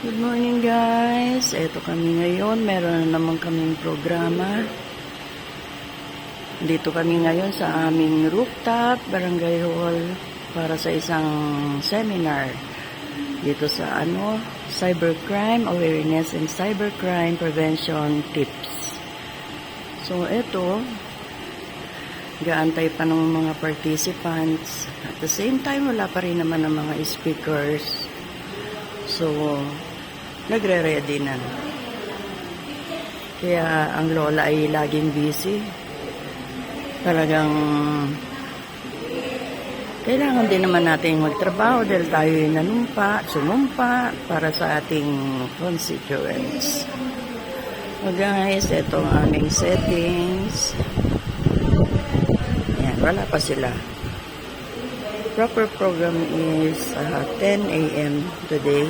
Good morning guys. Ito kami ngayon. Meron na naman kaming programa. Dito kami ngayon sa aming rooftop barangay hall para sa isang seminar. Dito sa cybercrime awareness and cybercrime prevention tips. So ito, gaantay pa ng mga participants. At the same time, wala pa rin naman ng mga speakers. So, nagre-ready na. Kaya ang lola ay laging busy. Talagang kailangan din naman natin magtrabaho dahil tayo ay sumumpa para sa ating constituents. So guys, ito ang aming settings. Ayan, wala pa sila. Proper program is 10 a.m. today.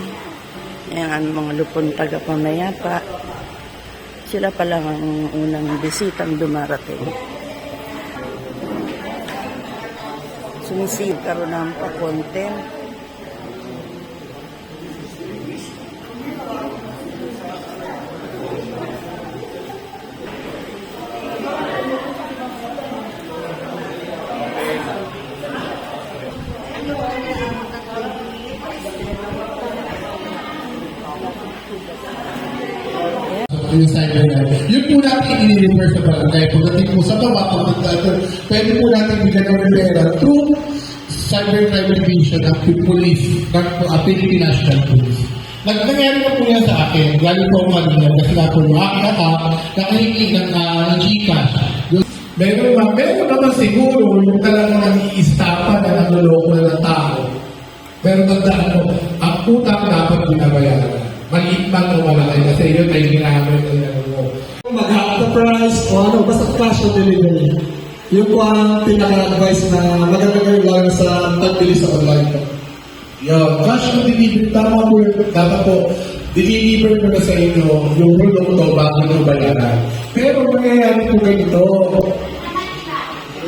Ayan ang mga lupon tagapamayapa. Sila pa lang ang unang bisitang dumarating. Sumisip karoon ng pa-content. Yung cybercrime. Yun po natin i-refer sa barangay. Pagdating po sa bawat pwede po natin bigyan ng referral through cybercrime division ng police, ng Philippine National Police. Nangyari na po yan sa akin. Galing po ako kanina kasi nga po yung aking account nakahingi ng Gcash. Meron naman siguro yung talagang nag-iistapan na nanuloko na ng tao. Pero tandaan mo, ang utang dapat binabayaran. Maliit man o malaki kasi yun ay ginamit na mo. Mag-half the price o basta cash on delivery. Yun po ang pinaka-advice na magagawin lang sa pagbili sa online. Yo, cash on delivery, tama po yun. Dapat po, deliver mo na sa inyo yung produkto bago nyo bayaran. Pero mangyayari po ganito.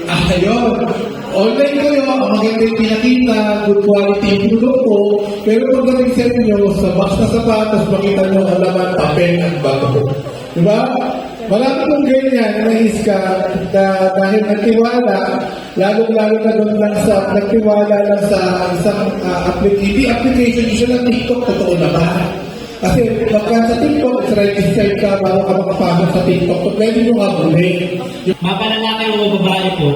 Ayun. Online kayo, maganda yung pinakita, good quality yung produkto, pero pagdating sa inyo, sa box na sapatos, makita nyo ang laman, papel at bato. Diba? Marami kong ganyan, nais ka, na dahil nagtiwala, lalo-lalo na doon lang sa, nagtiwala lang sa application, yung siya ng TikTok, totoo naman. Kasi pagka sa TikTok, registered ka, bago ka makapasok sa TikTok, so pwede nyo habulin. Mapalalaki o babae po,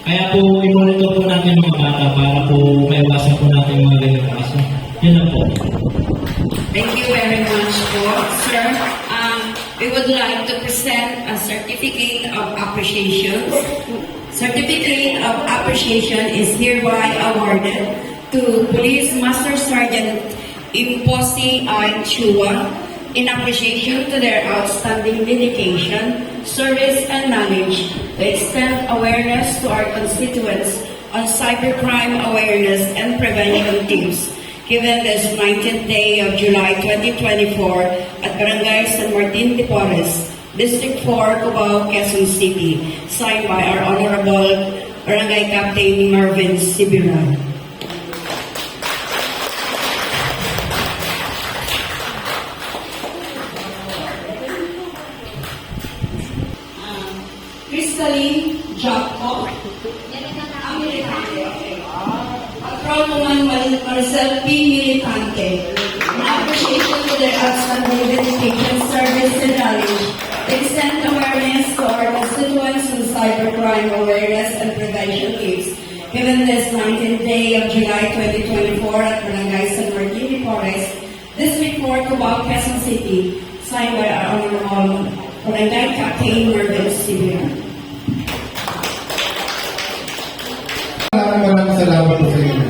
kaya po i-monitor po natin mga bata para po maiwasan po natin mga ganyan kaso. Yun lang po. Thank you very much po, sir. We would like to present a certificate of appreciation. Certificate of appreciation is hereby awarded to Police Master Sergeant Imposi I. Chua in appreciation to their outstanding dedication, service, and knowledge to extend awareness to our constituents on cybercrime awareness and prevention tips, given this 19th day of July 2024 at Barangay San Martin de Porres, District 4, Cubao, Quezon City, signed by our Honorable Barangay Captain Marvin Sibiran. Crystalline Jacob, Patrolwoman Maricel P. Militante, in appreciation to their outstanding dedication, service, and knowledge, extend awareness to our constituents on cybercrime awareness and prevention tips, given this 19th day of July 2024 at Barangay San Martin de Porres, District 4, Cubao, Quezon City, signed by our Honorable Barangay Captain Marvin Sibiran. Maraming salamat po sa inyo.